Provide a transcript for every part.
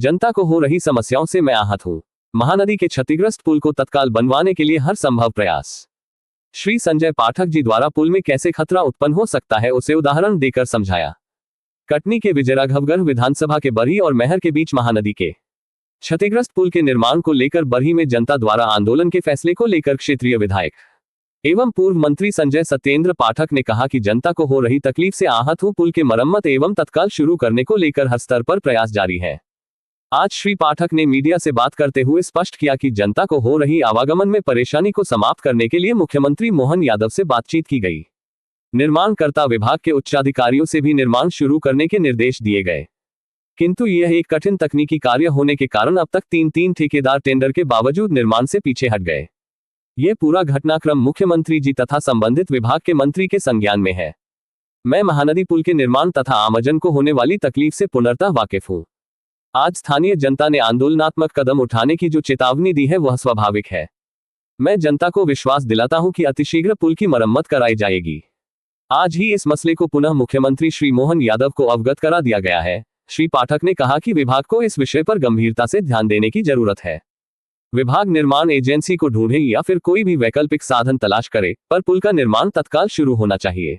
जनता को हो रही समस्याओं से मैं आहत हूं। महानदी के क्षतिग्रस्त पुल को तत्काल बनवाने के लिए हर संभव प्रयास। श्री संजय पाठक जी द्वारा पुल में कैसे खतरा उत्पन्न हो सकता है उसे उदाहरण देकर समझाया। कटनी के विजयराघवगढ़ विधानसभा के बरही और महर के बीच महानदी के क्षतिग्रस्त पुल के निर्माण को लेकर बरही में जनता द्वारा आंदोलन के फैसले को लेकर क्षेत्रीय विधायक एवं पूर्व मंत्री संजय सत्येंद्र पाठक ने कहा कि जनता को हो रही तकलीफ से आहत हूं। पुल के मरम्मत एवं तत्काल शुरू करने को लेकर हर स्तर पर प्रयास जारी है। आज श्री पाठक ने मीडिया से बात करते हुए स्पष्ट किया कि जनता को हो रही आवागमन में परेशानी को समाप्त करने के लिए मुख्यमंत्री मोहन यादव से बातचीत की गई। निर्माणकर्ता विभाग के उच्चाधिकारियों से भी निर्माण शुरू करने के निर्देश दिए गए, किंतु यह एक कठिन तकनीकी कार्य होने के कारण अब तक तीन ठेकेदार टेंडर के बावजूद निर्माण से पीछे हट गए। ये पूरा घटनाक्रम मुख्यमंत्री जी तथा संबंधित विभाग के मंत्री के संज्ञान में है। मैं महानदी पुल के निर्माण तथा आमजन को होने वाली तकलीफ से पूर्णतः वाकिफ हूँ। आज स्थानीय जनता ने आंदोलनात्मक कदम उठाने की जो चेतावनी दी है वह स्वाभाविक है। मैं जनता को विश्वास दिलाता हूं कि अतिशीघ्र पुल की मरम्मत कराई जाएगी। आज ही इस मसले को पुनः मुख्यमंत्री श्री मोहन यादव को अवगत करा दिया गया है। श्री पाठक ने कहा कि विभाग को इस विषय पर गंभीरता से ध्यान देने की जरूरत है। विभाग निर्माण एजेंसी को ढूंढे या फिर कोई भी वैकल्पिक साधन तलाश करे, पर पुल का निर्माण तत्काल शुरू होना चाहिए।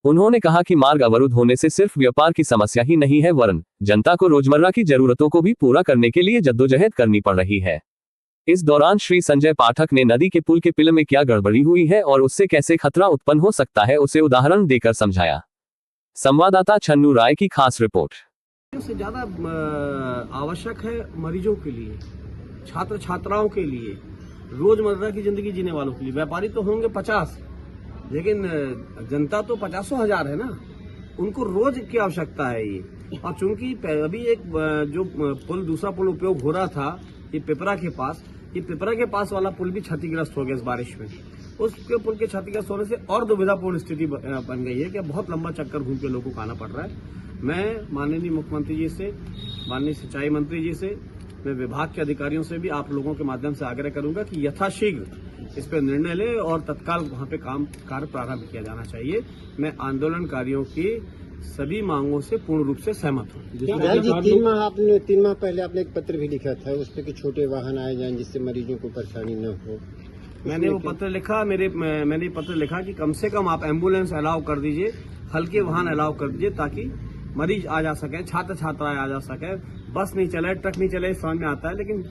उन्होंने कहा कि मार्ग अवरुद्ध होने से सिर्फ व्यापार की समस्या ही नहीं है, वरन जनता को रोजमर्रा की जरूरतों को भी पूरा करने के लिए जद्दोजहद करनी पड़ रही है। इस दौरान श्री संजय पाठक ने नदी के पुल के पिल में क्या गड़बड़ी हुई है और उससे कैसे खतरा उत्पन्न हो सकता है उसे उदाहरण देकर समझाया। संवाददाता छन्नू राय की खास रिपोर्ट। से ज्यादा आवश्यक है मरीजों के लिए, छात्र छात्राओं के लिए, रोजमर्रा की जिंदगी जीने वालों के लिए। व्यापारी तो होंगे 50, लेकिन जनता तो 50,000 है ना, उनको रोज की आवश्यकता है ये। और चूंकि अभी एक जो पुल दूसरा पुल उपयोग हो रहा था ये पिपरा के पास वाला पुल भी क्षतिग्रस्त हो गया इस बारिश में। उसके पुल के क्षतिग्रस्त होने से और दुविधापूर्ण स्थिति बन गई है कि बहुत लंबा चक्कर घूम के लोगों को आना पड़ रहा है। मैं माननीय मुख्यमंत्री जी से, माननीय सिंचाई मंत्री जी से, मैं विभाग के अधिकारियों से भी आप लोगों के माध्यम से आग्रह करूंगा कि यथाशीघ्र इस पर निर्णय ले और तत्काल वहां पे कार्य प्रारंभ किया जाना चाहिए। मैं आंदोलनकारियों की सभी मांगों से पूर्ण रूप से सहमत हूँ। 3 माह पहले आपने एक पत्र भी लिखा था उस पर कि छोटे वाहन आए जाएं जिससे मरीजों को परेशानी न हो। मैंने वो पत्र लिखा, मैंने पत्र लिखा कि कम से कम आप एम्बुलेंस अलाउ कर दीजिए, हल्के वाहन अलाउ कर दीजिए ताकि मरीज आ जा सके, छात्र छात्राएं आ जा सके। बस नहीं चले, ट्रक नहीं चले, समझ में आता है, लेकिन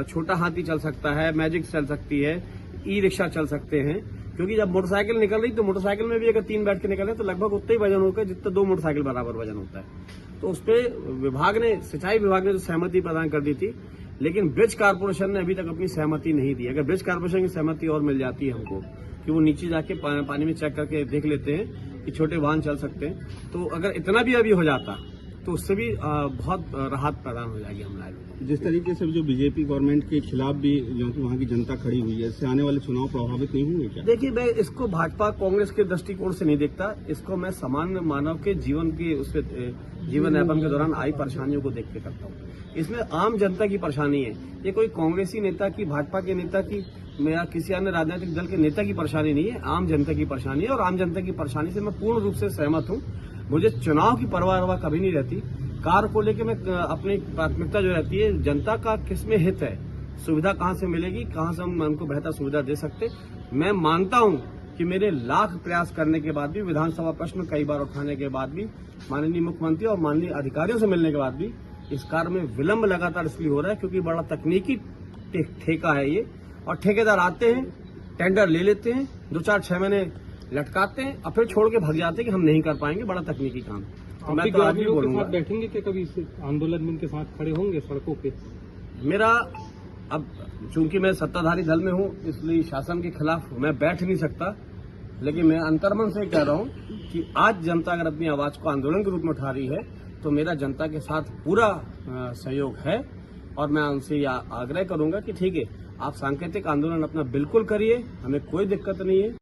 छोटा हाथी चल सकता है, मैजिक चल सकती है, ई रिक्शा चल सकते हैं। क्योंकि जब मोटरसाइकिल निकल रही तो मोटरसाइकिल में भी अगर 3 बैठ के निकल रहे तो लगभग उतना ही वजन होगा जितना 2 मोटरसाइकिल बराबर वजन होता है। तो उस पर विभाग ने, सिंचाई विभाग ने तो सहमति प्रदान कर दी थी, लेकिन ब्रिज कारपोरेशन ने अभी तक अपनी सहमति नहीं दी। अगर ब्रिज कारपोरेशन की सहमति और मिल जाती है हमको कि वो नीचे जाके पानी में चेक करके देख लेते हैं कि छोटे वाहन चल सकते हैं, तो अगर इतना भी अभी हो जाता तो उससे भी बहुत राहत प्रदान हो जाएगी हमारे लोगों। जिस तरीके से जो बीजेपी गवर्नमेंट के खिलाफ भी जो वहाँ की जनता खड़ी हुई है, इससे आने वाले चुनाव प्रभावित नहीं होंगे क्या? देखिए, मैं इसको भाजपा कांग्रेस के दृष्टिकोण से नहीं देखता, इसको मैं सामान्य मानव के जीवन की जीवन यापन के दौरान आई परेशानियों को देख के करता हूँ। इसमें आम जनता की परेशानी है, ये कोई कांग्रेसी नेता की, भाजपा के नेता की या किसी अन्य राजनीतिक दल के नेता की परेशानी नहीं है, आम जनता की परेशानी है। और आम जनता की परेशानी से मैं पूर्ण रूप से सहमत हूँ। मुझे चुनाव की परवाह कभी नहीं रहती। कार्य को लेकर मैं अपनी प्राथमिकता जो रहती है, जनता का किसमें हित है, सुविधा कहाँ से मिलेगी, कहाँ से हम उनको बेहतर सुविधा दे सकते। मैं मानता हूँ कि मेरे लाख प्रयास करने के बाद भी, विधानसभा प्रश्न कई बार उठाने के बाद भी, माननीय मुख्यमंत्री और माननीय अधिकारियों से मिलने के बाद भी इस कार्य में विलंब लगातार इसलिए हो रहा है क्योंकि बड़ा तकनीकी ठेका है ये। और ठेकेदार आते हैं, टेंडर ले लेते हैं, 2-4-6 महीने लटकाते हैं और फिर छोड़ के भाग जाते हैं कि हम नहीं कर पाएंगे, बड़ा तकनीकी काम। मैं तो आज भी बोलूंगा, बैठेंगे कि कभी आंदोलन में इनके साथ खड़े होंगे सड़कों पे? मेरा अब चूंकि मैं सत्ताधारी दल में हूं, इसलिए शासन के खिलाफ मैं बैठ नहीं सकता, लेकिन मैं अंतर्मन से कह रहा हूं कि आज जनता अगर अपनी आवाज को आंदोलन के रूप में उठा रही है तो मेरा जनता के साथ पूरा सहयोग है। और मैं उनसे यह आग्रह करूंगा कि ठीक है, आप सांकेतिक आंदोलन अपना बिल्कुल करिए, हमें कोई दिक्कत नहीं है।